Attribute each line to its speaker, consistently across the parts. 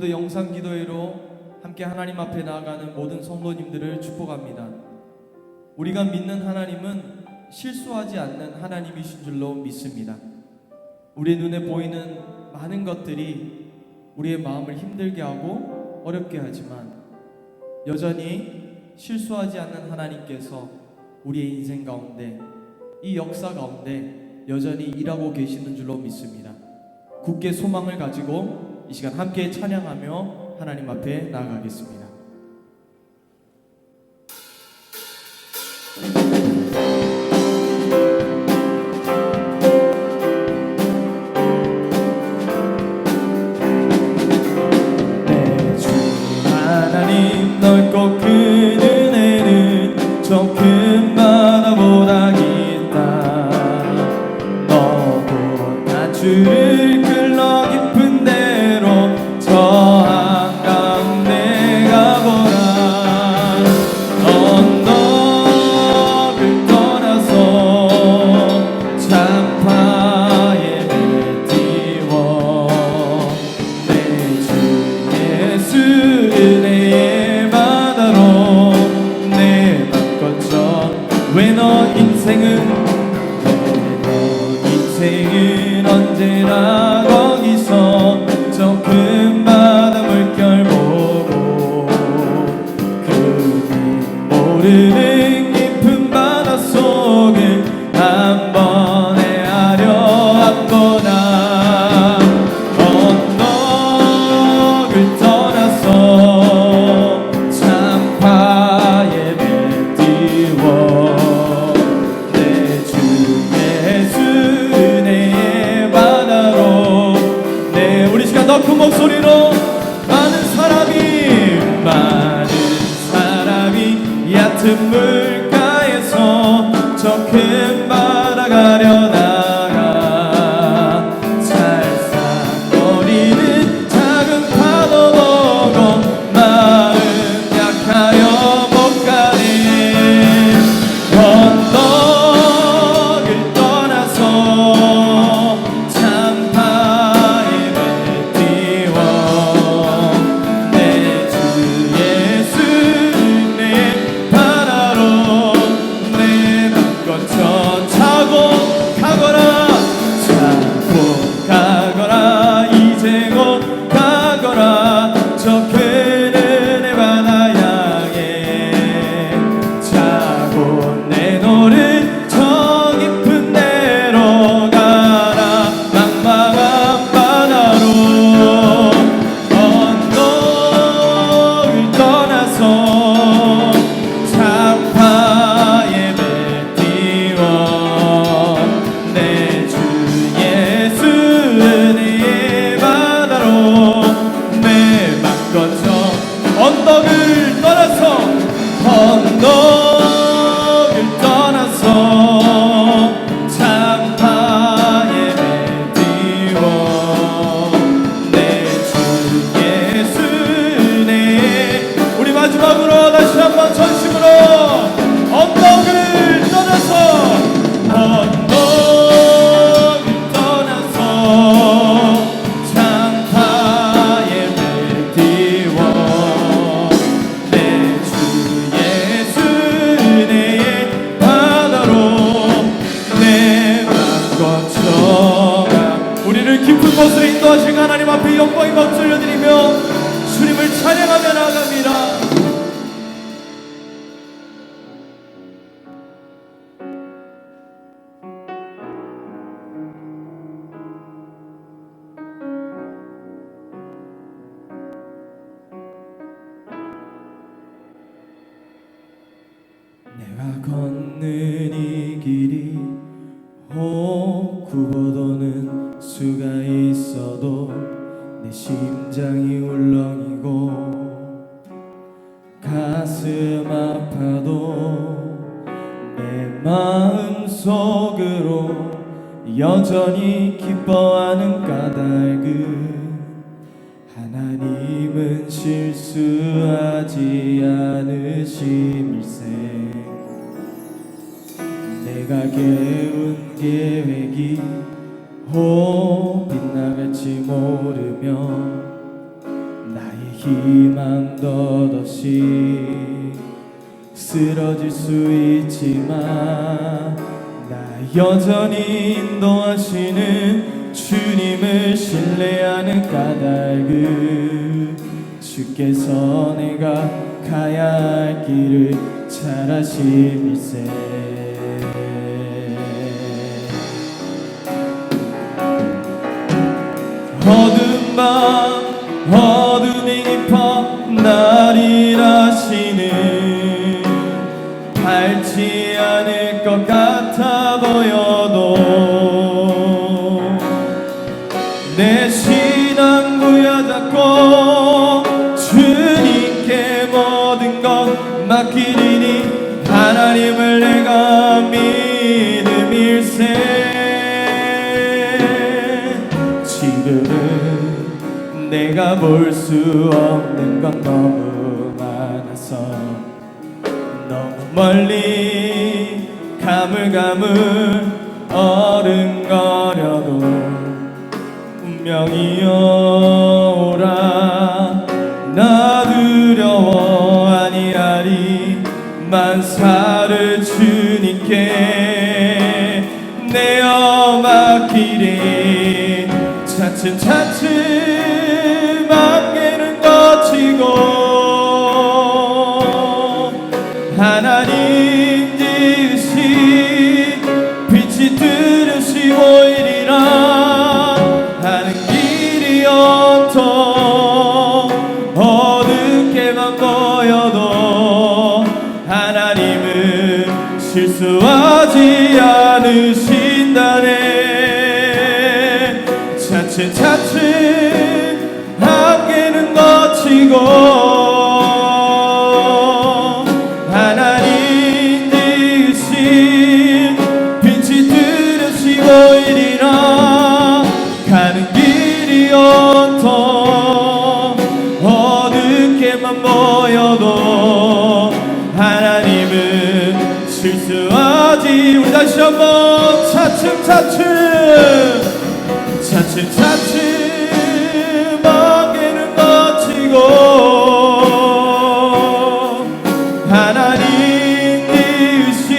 Speaker 1: 오늘도 영상 기도회로 함께 하나님 앞에 나아가는 모든 성도님들을 축복합니다. 우리가 믿는 하나님은 실수하지 않는 하나님이신 줄로 믿습니다. 우리 눈에 보이는 많은 것들이 우리의 마음을 힘들게 하고 어렵게 하지만 여전히 실수하지 않는 하나님께서 우리의 인생 가운데, 이 역사 가운데 여전히 일하고 계시는 줄로 믿습니다. 굳게 소망을 가지고 이 시간 함께 찬양하며 하나님 앞에 나아가겠습니다. 내 주 하나님 넓고 큰 은혜는 저 큰 바다보다 깊다. 너도 나 주를 끌러 깊은 데로 저 한가운데 가보라. 언덕을 떠나서 참파에 배 띄워 내 주 예수 은혜의 바다로 내 맘 거쳐. 왜 너 인생은 언제나 거기서 저 큰 바다 물결 보고 그는 모르는 깊은 바다 속을 한 번 헤아려 왔구나. 언덕을 떠나서 참파에 배 띄워 내 주 예수 은혜의 바다로. 네, 우리 시간 더 큰 목소리로 많은 사람이 얕은 물가에서 저 큰 바다 가려다가 살싹거리는 작은 파도 보고 마음 약하여 못 가네. 언덕을 떠나서 참파에 배 띄워 내 주 예수 은혜의 바다로 내 맘 거쳐 차고 가거라 이제 곧 가거라 저 큰 은혜 바다 향해 차고 내 노를 저 깊은 데로 가라. 망망한 바다로 언덕을 떠나서 참파에 배 띄워 내 주 예수 은혜의 바다로 내 맘 거쳐. 언덕을 떠나서 참파에 배 띄워 내 주 예수 은혜의. 우리 마지막으로 다시 한번 전심으로 언덕을 떠나서 참파에 배 띄워 내 주 예수 은혜의 바다로 내 맘 거쳐가. 우리를 깊은 곳으로 인도하신 하나님 앞에 영광의 박수 올려드리며 주님을 찬양하며 나아갑니다. 내가 걷는 이 길이 굽어도는 수가 있어도 내 심장이 울렁이고 가슴 아파도 내 마음 속으로 여전히 기뻐하는 까닭은 하나님은 실수하지 않으심일세. 내가 깨운 계획이 빛나갈지 모르며 희망도 없이 쓰러질 수 있지만 나 여전히 인도하시는 주님을 신뢰하는 까닭은 주께서 내가 가야 할 길을 잘 아심일세. 어두운 밤 어둠이 깊어 날 일하시는 닳지 않을 것 같아 보여도 내 신앙 부여잡고 주님께 모든 것 맡기리니 하나님을 내가 믿음일세. 지금은 내가 볼 수 없는 건 너무 많아서 너무 멀리 가물가물 어른거려도 운명이여 오라. 나 두려워 아니하리 만사를 주님께 내어 맡기리. 차츰차츰 안개는 걷히고 하나님 지으신 빛이 뚜렷이 보이리라. 하는 길이 온통 어둡게만 보여도 하나님은 실수하지 않으신다네. 차츰차츰 안개는 걷히고 하나님 지으신 빛이 뚜렷이 보이리라. 가는 길이 온통 어둡게만 보여도 하나님은 실수하지. 우리 다시 한번 차츰차츰 안개는 걷히고 하나님 지으신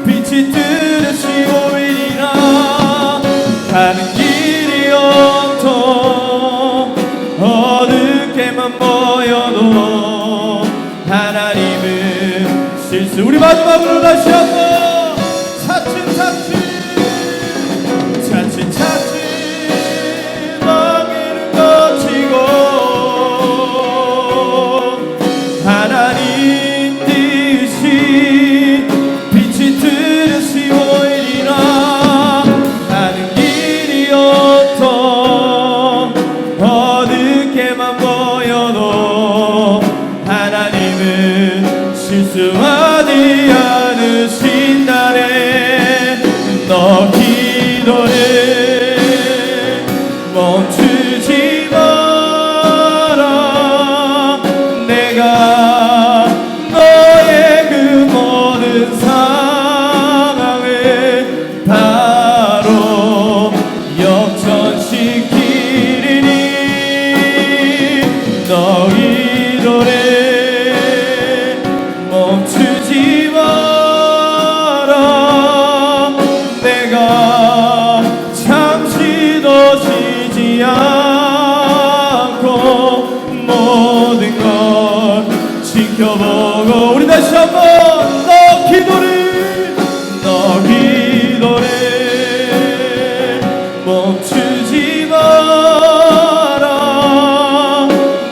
Speaker 1: 빛이 뚜렷이 보이리라. 가는 길이 온통 어둡게만 보여도 하나님은 실수. 우리 마지막으로 다시 한번 차츰차츰 안개는 걷히고 하나님 지으신 빛이 뚜렷이 보이리라. 가는 길이 온통 어둡게만 보여도 하나님은 실수하지 않으신다네. 너 기도를 멈추지 마라. 내가 너의 그 모든 상황을 바로 역전시키리니 너 기도를 멈추지 마라. 내가 잠시도 쉬지 않고 모든 걸 지켜보고. 우리 다시 한번 너 기도를 멈추지 마라.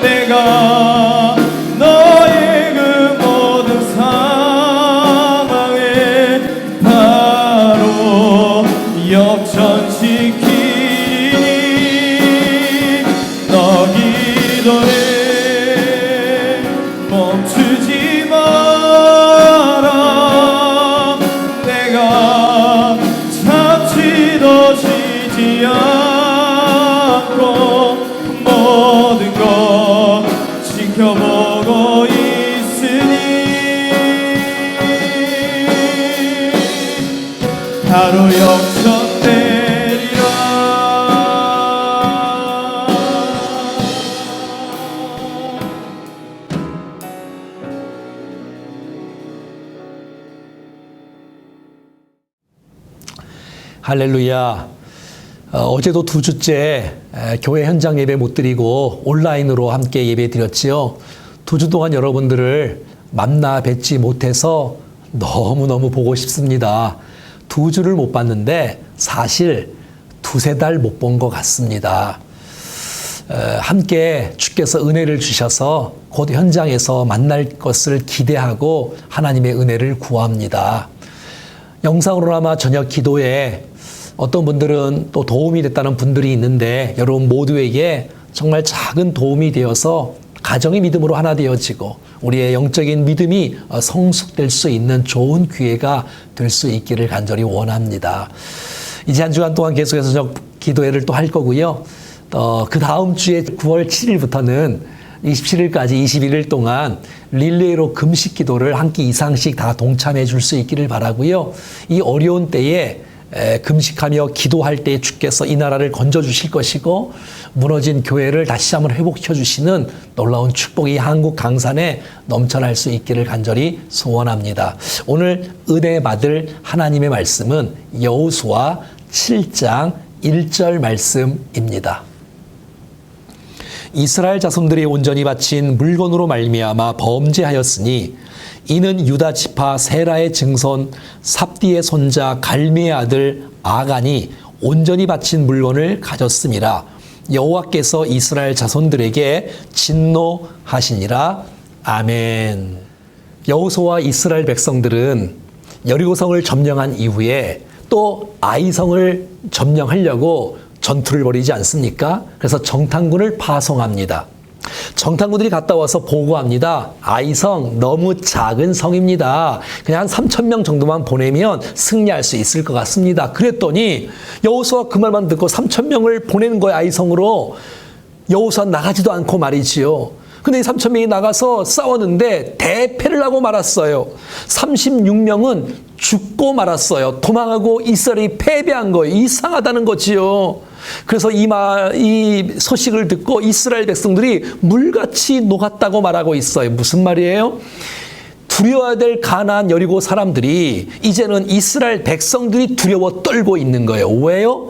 Speaker 1: 내가 너의 그 모든 상황에 바로 역전시키니 너 기도를 멈추지 마라. 내가 잠시도 쉬지 않고 모든 것 지켜보고 있으니 바로 역전되리라.
Speaker 2: 할렐루야. 어제도 2주째 교회 현장 예배 못 드리고 온라인으로 함께 예배 드렸지요. 2주 동안 여러분들을 만나 뵙지 못해서 너무너무 보고 싶습니다. 2주를 못 봤는데 사실 2-3달 못 본 것 같습니다. 함께 주께서 은혜를 주셔서 곧 현장에서 만날 것을 기대하고 하나님의 은혜를 구합니다. 영상으로나마 저녁 기도에 어떤 분들은 또 도움이 됐다는 분들이 있는데 여러분 모두에게 정말 작은 도움이 되어서 가정의 믿음으로 하나 되어지고 우리의 영적인 믿음이 성숙될 수 있는 좋은 기회가 될 수 있기를 간절히 원합니다. 이제 한 주간 동안 계속해서 저녁 기도회를 또 할 거고요. 그 다음 주에 9월 7일부터는 27일까지 21일 동안 릴레이로 금식 기도를 한 끼 이상씩 다 동참해 줄 수 있기를 바라고요. 이 어려운 때에 금식하며 기도할 때 주께서 이 나라를 건져주실 것이고 무너진 교회를 다시 한번 회복시켜 주시는 놀라운 축복이 한국 강산에 넘쳐날 수 있기를 간절히 소원합니다. 오늘 은혜 받을 하나님의 말씀은 여호수아 7장 1절 말씀입니다. 이스라엘 자손들이 온전히 바친 물건으로 말미암아 범죄하였으니 이는 유다 지파 세라의 증손 삽디의 손자 갈미의 아들 아간이 온전히 바친 물건을 가졌음이라. 여호와께서 이스라엘 자손들에게 진노하시니라. 아멘. 여호수아와 이스라엘 백성들은 여리고성을 점령한 이후에 또 아이성을 점령하려고 전투를 벌이지 않습니까? 그래서 정탐군을 파송합니다. 정탐군들이 갔다 와서 보고합니다. 아이성 너무 작은 성입니다. 그냥 한 3,000명 정도만 보내면 승리할 수 있을 것 같습니다. 그랬더니 여호수아 그 말만 듣고 3,000명을 보내는 거예요. 아이성으로. 여호수아 나가지도 않고 말이지요. 근데 이 3,000명이 나가서 싸웠는데 대패를 하고 말았어요. 36명은 죽고 말았어요. 도망하고 이스라엘이 패배한 거예요. 이상하다는 거지요. 그래서 이 소식을 듣고 이스라엘 백성들이 물같이 녹았다고 말하고 있어요. 무슨 말이에요? 두려워야 될 가나안 여리고 사람들이 이제는 이스라엘 백성들이 두려워 떨고 있는 거예요. 왜요?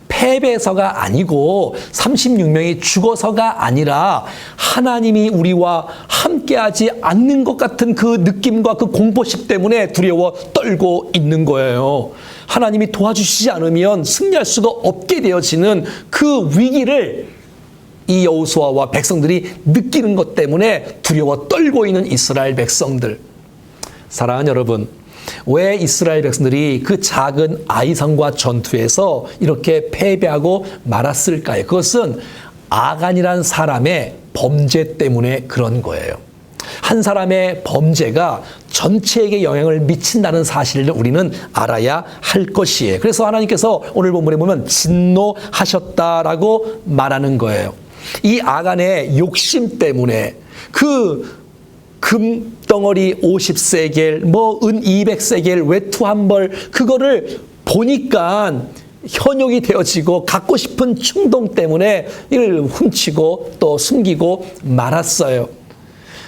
Speaker 2: 패배서가 아니고 36명이 죽어서가 아니라 하나님이 우리와 함께하지 않는 것 같은 그 느낌과 그 공포심 때문에 두려워 떨고 있는 거예요. 하나님이 도와주시지 않으면 승리할 수가 없게 되어지는 그 위기를 이 여호수아와 백성들이 느끼는 것 때문에 두려워 떨고 있는 이스라엘 백성들. 사랑하는 여러분, 왜 이스라엘 백성들이 그 작은 아이성과 전투에서 이렇게 패배하고 말았을까요? 그것은 아간이라는 사람의 범죄 때문에 그런 거예요. 한 사람의 범죄가 전체에게 영향을 미친다는 사실을 우리는 알아야 할 것이에요. 그래서 하나님께서 오늘 본문에 보면 진노하셨다라고 말하는 거예요. 이 아간의 욕심 때문에 그 금덩어리 50세겔, 은 200세겔, 외투 한 벌, 그거를 보니까 현혹이 되어지고 갖고 싶은 충동 때문에 이를 훔치고 또 숨기고 말았어요.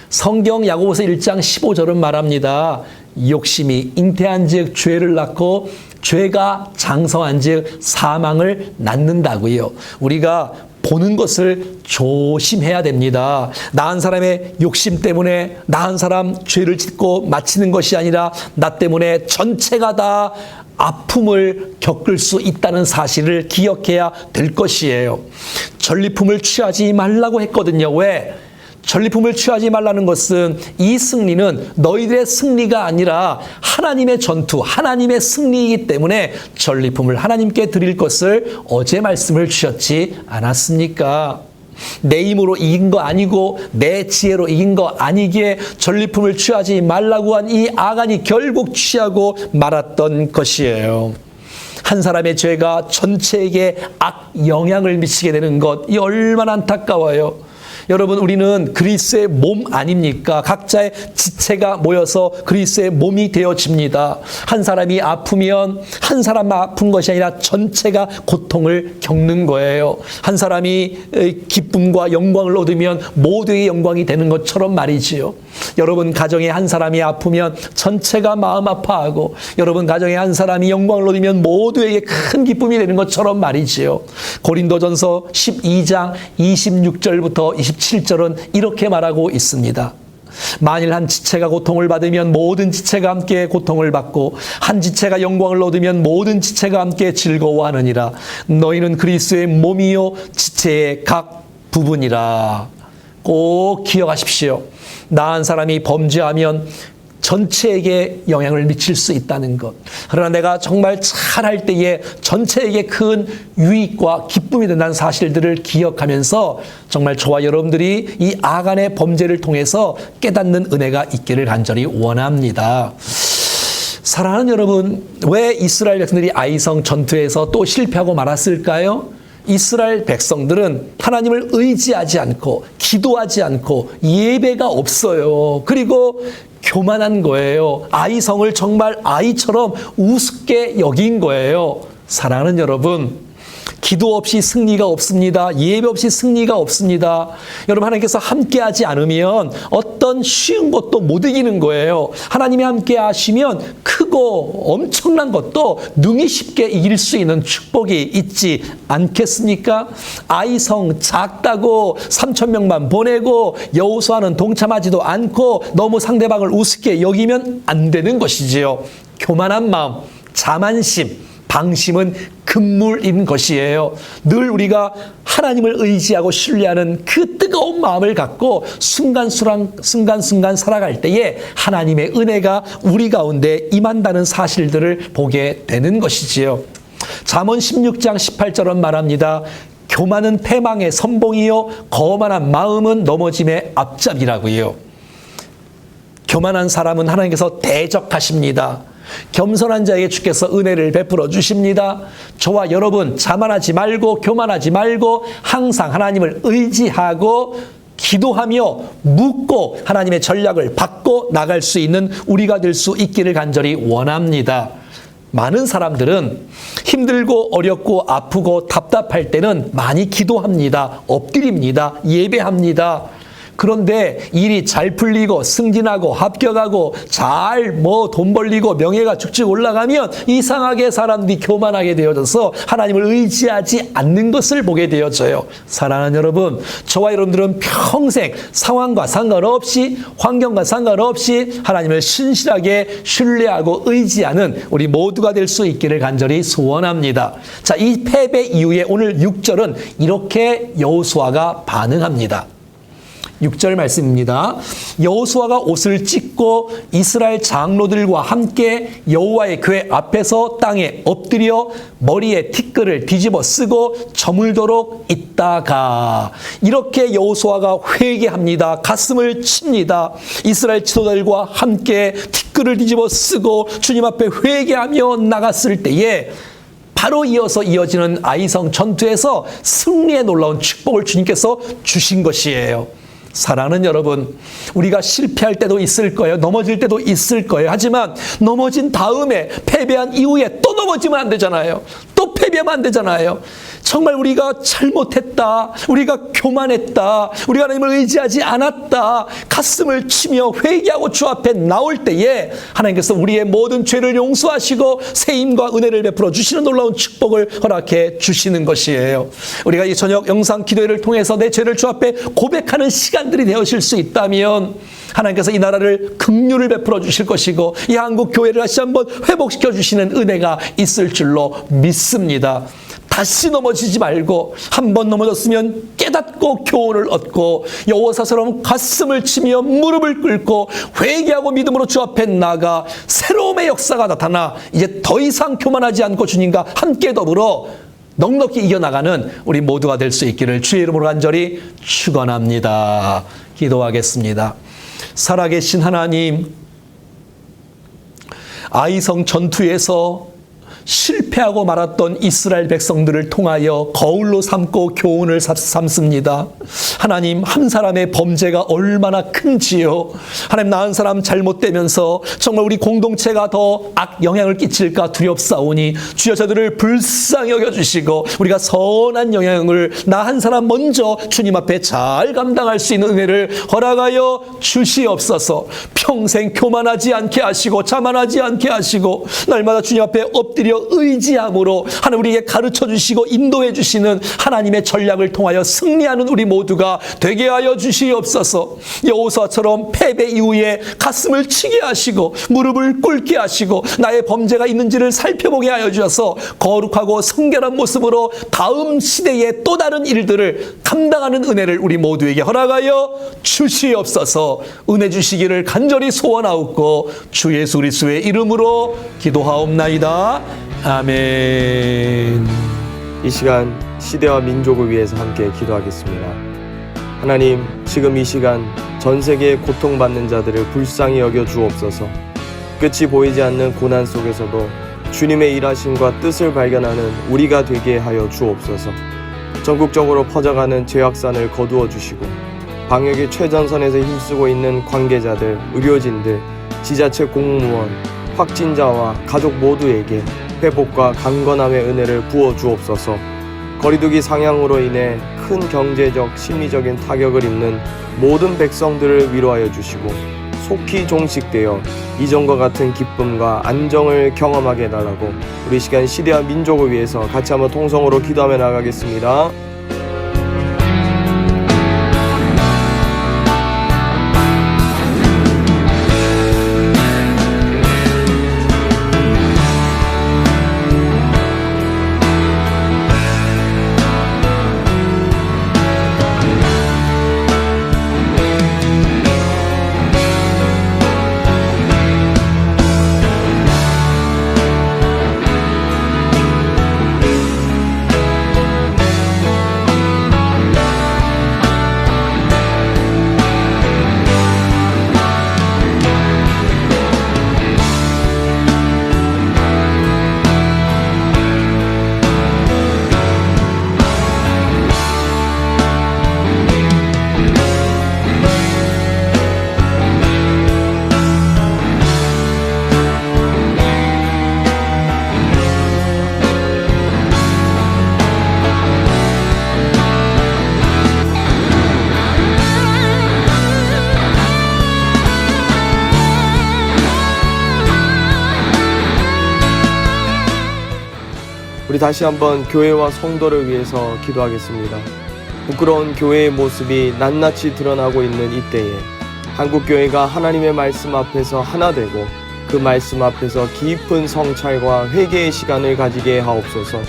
Speaker 2: 성경 야고보서 1장 15절은 말합니다. 욕심이 잉태한 즉 죄를 낳고 죄가 장성한 즉 사망을 낳는다고요. 우리가 보는 것을 조심해야 됩니다. 나한 사람의 욕심 때문에 나한 사람 죄를 짓고 마치는 것이 아니라 나 때문에 전체가 다 아픔을 겪을 수 있다는 사실을 기억해야 될 것이에요. 전리품을 취하지 말라고 했거든요. 왜? 전리품을 취하지 말라는 것은 이 승리는 너희들의 승리가 아니라 하나님의 전투, 하나님의 승리이기 때문에 전리품을 하나님께 드릴 것을 어제 말씀을 주셨지 않았습니까? 내 힘으로 이긴 거 아니고 내 지혜로 이긴 거 아니기에 전리품을 취하지 말라고 한 이 아간이 결국 취하고 말았던 것이에요. 한 사람의 죄가 전체에게 악 영향을 미치게 되는 것, 이 얼마나 안타까워요. 여러분, 우리는 그리스의 몸 아닙니까? 각자의 지체가 모여서 그리스의 몸이 되어집니다. 한 사람이 아프면 한 사람만 아픈 것이 아니라 전체가 고통을 겪는 거예요. 한 사람이 기쁨과 영광을 얻으면 모두의 영광이 되는 것처럼 말이지요. 여러분 가정에 한 사람이 아프면 전체가 마음 아파하고, 여러분 가정에 한 사람이 영광을 얻으면 모두에게 큰 기쁨이 되는 것처럼 말이지요. 고린도전서 12장 26절부터 27절은 이렇게 말하고 있습니다. 만일 한 지체가 고통을 받으면 모든 지체가 함께 고통을 받고, 한 지체가 영광을 얻으면 모든 지체가 함께 즐거워하느니라. 너희는 그리스도의 몸이요 지체의 각 부분이라. 꼭 기억하십시오. 나 한 사람이 범죄하면 전체에게 영향을 미칠 수 있다는 것. 그러나 내가 정말 잘할 때에 전체에게 큰 유익과 기쁨이 된다는 사실들을 기억하면서 정말 저와 여러분들이 이 아간의 범죄를 통해서 깨닫는 은혜가 있기를 간절히 원합니다. 사랑하는 여러분, 왜 이스라엘 백성들이 아이성 전투에서 또 실패하고 말았을까요? 이스라엘 백성들은 하나님을 의지하지 않고 기도하지 않고 예배가 없어요. 그리고 교만한 거예요. 아이성을 정말 아이처럼 우습게 여긴 거예요. 사랑하는 여러분, 기도 없이 승리가 없습니다. 예배 없이 승리가 없습니다. 여러분, 하나님께서 함께하지 않으면 어떤 쉬운 것도 못 이기는 거예요. 하나님이 함께 하시면 크고 엄청난 것도 능히 쉽게 이길 수 있는 축복이 있지 않겠습니까? 아이성 작다고 3,000명만 보내고 여호수아는 동참하지도 않고 너무 상대방을 우습게 여기면 안 되는 것이지요. 교만한 마음, 자만심, 방심은 금물인 것이에요. 늘 우리가 하나님을 의지하고 신뢰하는 그 뜨거운 마음을 갖고 순간순간 살아갈 때에 하나님의 은혜가 우리 가운데 임한다는 사실들을 보게 되는 것이지요. 잠언 16장 18절은 말합니다. 교만은 패망의 선봉이요 거만한 마음은 넘어짐의 앞잡이라고요. 교만한 사람은 하나님께서 대적하십니다. 겸손한 자에게 주께서 은혜를 베풀어 주십니다. 저와 여러분 자만하지 말고 교만하지 말고 항상 하나님을 의지하고 기도하며 묻고 하나님의 전략을 받고 나갈 수 있는 우리가 될 수 있기를 간절히 원합니다. 많은 사람들은 힘들고 어렵고 아프고 답답할 때는 많이 기도합니다. 엎드립니다. 예배합니다. 그런데 일이 잘 풀리고 승진하고 합격하고 잘 돈 벌리고 명예가 쭉쭉 올라가면 이상하게 사람들이 교만하게 되어져서 하나님을 의지하지 않는 것을 보게 되어져요. 사랑하는 여러분, 저와 여러분들은 평생 상황과 상관없이 환경과 상관없이 하나님을 신실하게 신뢰하고 의지하는 우리 모두가 될 수 있기를 간절히 소원합니다. 자, 이 패배 이후에 오늘 6절은 이렇게 여호수아가 반응합니다. 6절 말씀입니다. 여호수아가 옷을 찢고 이스라엘 장로들과 함께 여호와의 궤 앞에서 땅에 엎드려 머리에 티끌을 뒤집어 쓰고 저물도록 있다가, 이렇게 여호수아가 회개합니다. 가슴을 칩니다. 이스라엘 지도자들과 함께 티끌을 뒤집어 쓰고 주님 앞에 회개하며 나갔을 때에 바로 이어서 이어지는 아이성 전투에서 승리의 놀라운 축복을 주님께서 주신 것이에요. 사랑하는 여러분, 우리가 실패할 때도 있을 거예요. 넘어질 때도 있을 거예요. 하지만 넘어진 다음에, 패배한 이후에 또 넘어지면 안 되잖아요. 또 패배하면 안 되잖아요. 정말 우리가 잘못했다, 우리가 교만했다, 우리가 하나님을 의지하지 않았다, 가슴을 치며 회개하고 주 앞에 나올 때에 하나님께서 우리의 모든 죄를 용서하시고 세임과 은혜를 베풀어 주시는 놀라운 축복을 허락해 주시는 것이에요. 우리가 이 저녁 영상 기도회를 통해서 내 죄를 주 앞에 고백하는 시간들이 되어질 수 있다면 하나님께서 이 나라를 긍휼을 베풀어 주실 것이고 이 한국 교회를 다시 한번 회복시켜 주시는 은혜가 있을 줄로 믿습니다. 다시 넘어지지 말고, 한 번 넘어졌으면 깨닫고 교훈을 얻고 여호사처럼 가슴을 치며 무릎을 꿇고 회개하고 믿음으로 주 앞에 나가 새로움의 역사가 나타나 이제 더 이상 교만하지 않고 주님과 함께 더불어 넉넉히 이겨나가는 우리 모두가 될 수 있기를 주의 이름으로 간절히 축원합니다. 기도하겠습니다. 살아계신 하나님, 아이성 전투에서 실패하고 말았던 이스라엘 백성들을 통하여 거울로 삼고 교훈을 삼습니다. 하나님, 한 사람의 범죄가 얼마나 큰지요. 하나님, 나 한 사람 잘못되면서 정말 우리 공동체가 더 악영향을 끼칠까 두렵사오니 주여 저들을 불쌍히 여겨주시고 우리가 선한 영향을 나 한 사람 먼저 주님 앞에 잘 감당할 수 있는 은혜를 허락하여 주시옵소서. 평생 교만하지 않게 하시고 자만하지 않게 하시고 날마다 주님 앞에 엎드려 의지함으로 하나님 우리에게 가르쳐 주시고 인도해 주시는 하나님의 전략을 통하여 승리하는 우리 모두가 되게 하여 주시옵소서. 여호수아처럼 패배 이후에 가슴을 치게 하시고 무릎을 꿇게 하시고 나의 범죄가 있는지를 살펴보게 하여 주셔서 거룩하고 성결한 모습으로 다음 시대의 또 다른 일들을 감당하는 은혜를 우리 모두에게 허락하여 주시옵소서. 은혜 주시기를 간절히 소원하옵고 주 예수 그리스도의 이름으로 기도하옵나이다. 아멘.
Speaker 3: 이 시간 시대와 민족을 위해서 함께 기도하겠습니다. 하나님, 지금 이 시간 전 세계에 고통받는 자들을 불쌍히 여겨 주옵소서. 끝이 보이지 않는 고난 속에서도 주님의 일하심과 뜻을 발견하는 우리가 되게 하여 주옵소서. 전국적으로 퍼져가는 죄악산을 거두어 주시고 방역의 최전선에서 힘쓰고 있는 관계자들, 의료진들, 지자체 공무원, 확진자와 가족 모두에게 회복과 강건함의 은혜를 부어 주옵소서. 거리두기 상향으로 인해 큰 경제적, 심리적인 타격을 입는 모든 백성들을 위로하여 주시고 속히 종식되어 이전과 같은 기쁨과 안정을 경험하게 해달라고 우리 시간 시대와 민족을 위해서 같이 한번 통성으로 기도하며 나가겠습니다. 우리 다시 한번 교회와 성도를 위해서 기도하겠습니다. 부끄러운 교회의 모습이 낱낱이 드러나고 있는 이때에 한국교회가 하나님의 말씀 앞에서 하나 되고 그 말씀 앞에서 깊은 성찰과 회개의 시간을 가지게 하옵소서.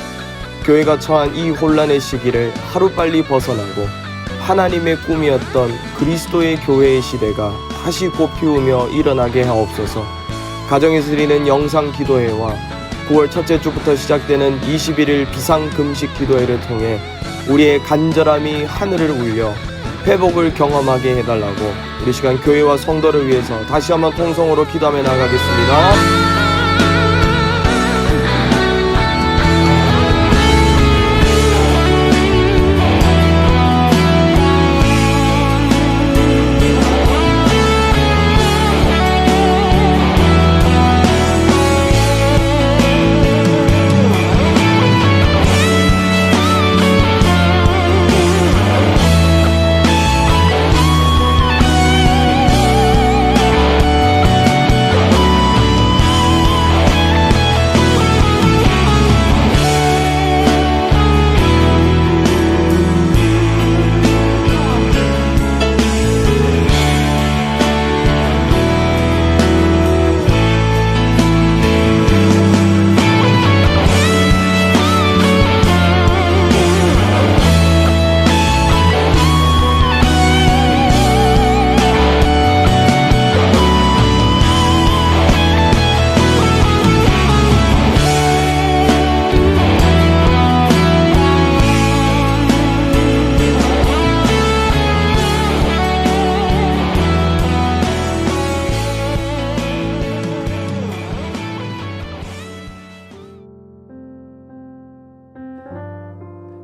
Speaker 3: 교회가 처한 이 혼란의 시기를 하루빨리 벗어나고 하나님의 꿈이었던 그리스도의 교회의 시대가 다시 꽃피우며 일어나게 하옵소서. 가정에서 드리는 영상 기도회와 9월 첫째 주부터 시작되는 21일 비상금식 기도회를 통해 우리의 간절함이 하늘을 울려 회복을 경험하게 해달라고 우리 시간 교회와 성도를 위해서 다시 한번 통성으로 기도하며 나가겠습니다.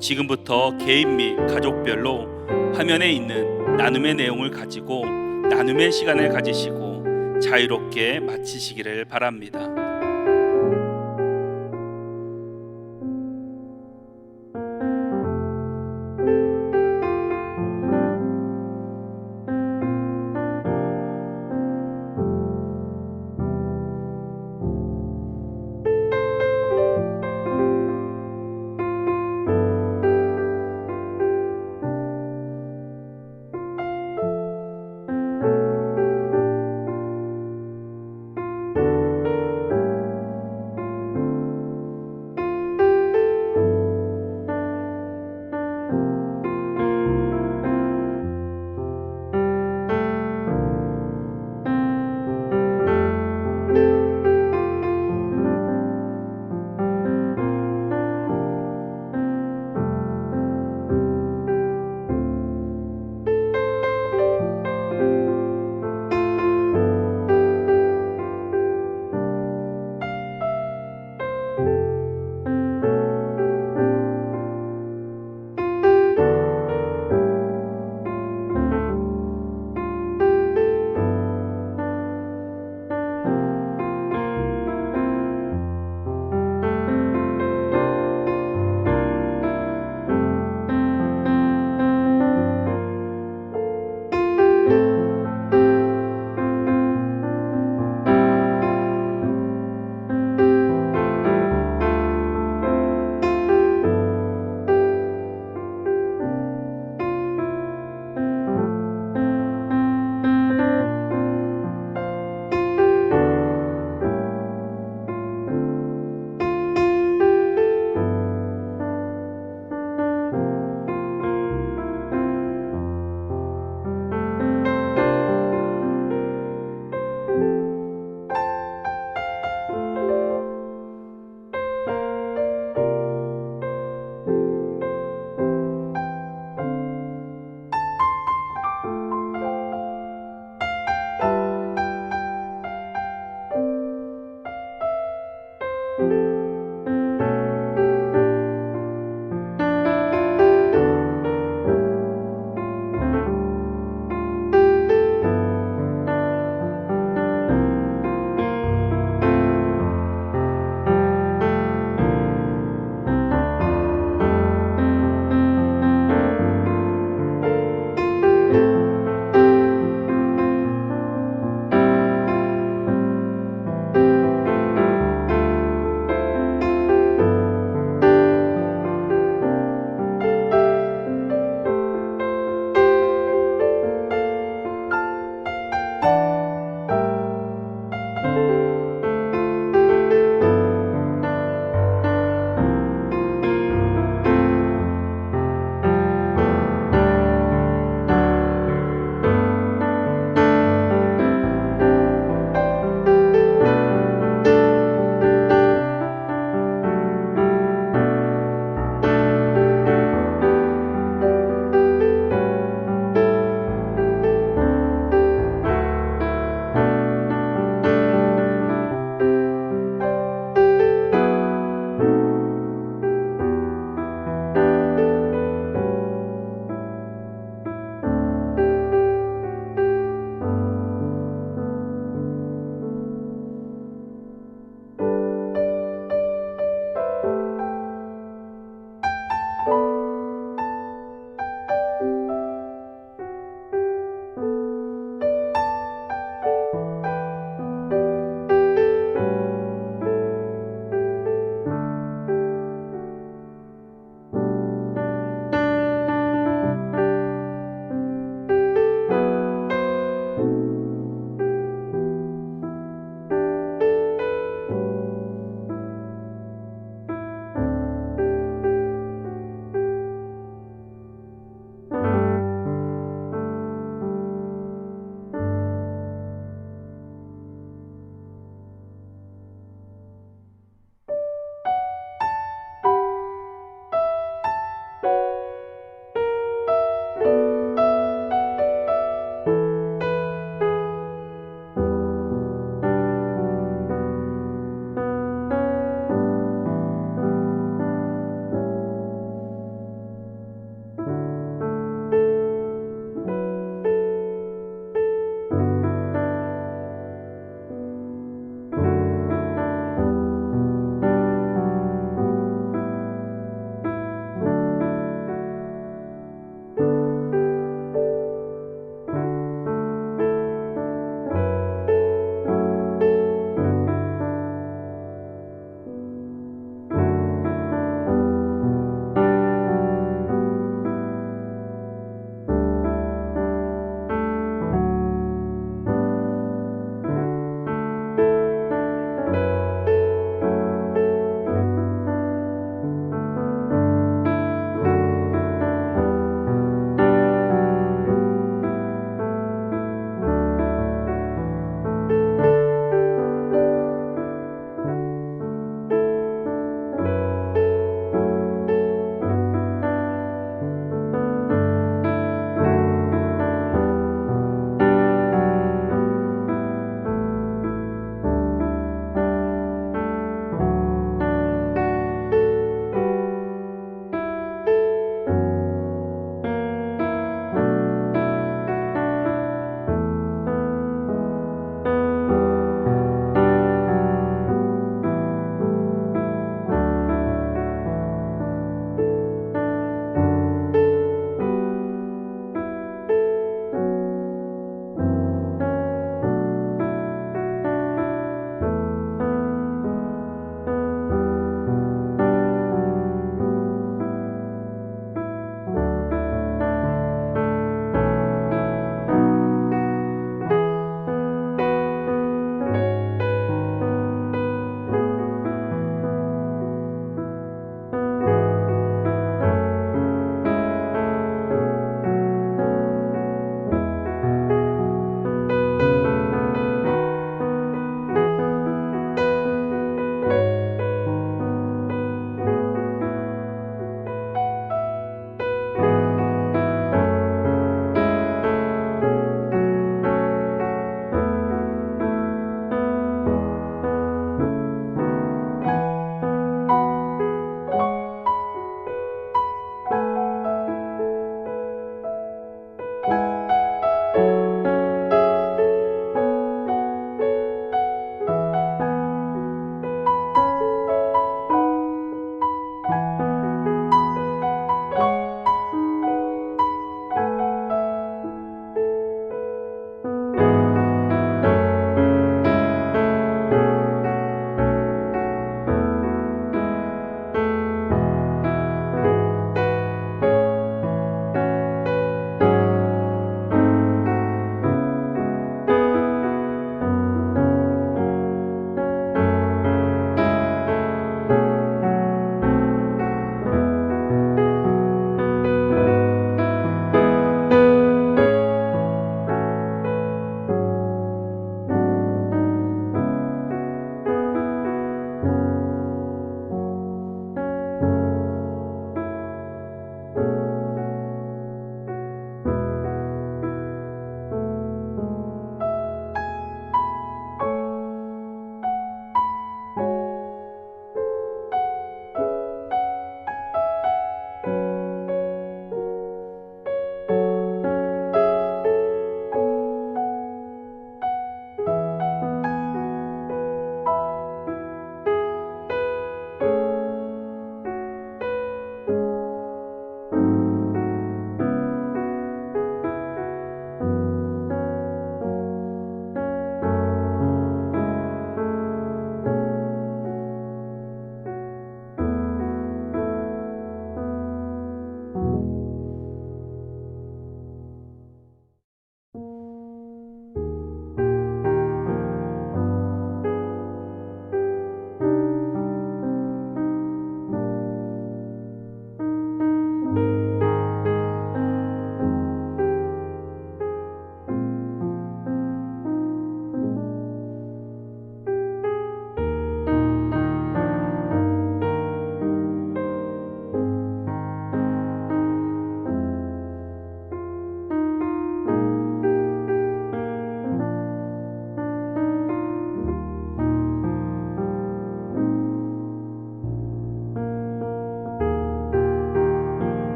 Speaker 4: 지금부터 개인 및 가족별로 화면에 있는 나눔의 내용을 가지고 나눔의 시간을 가지시고 자유롭게 마치시기를 바랍니다.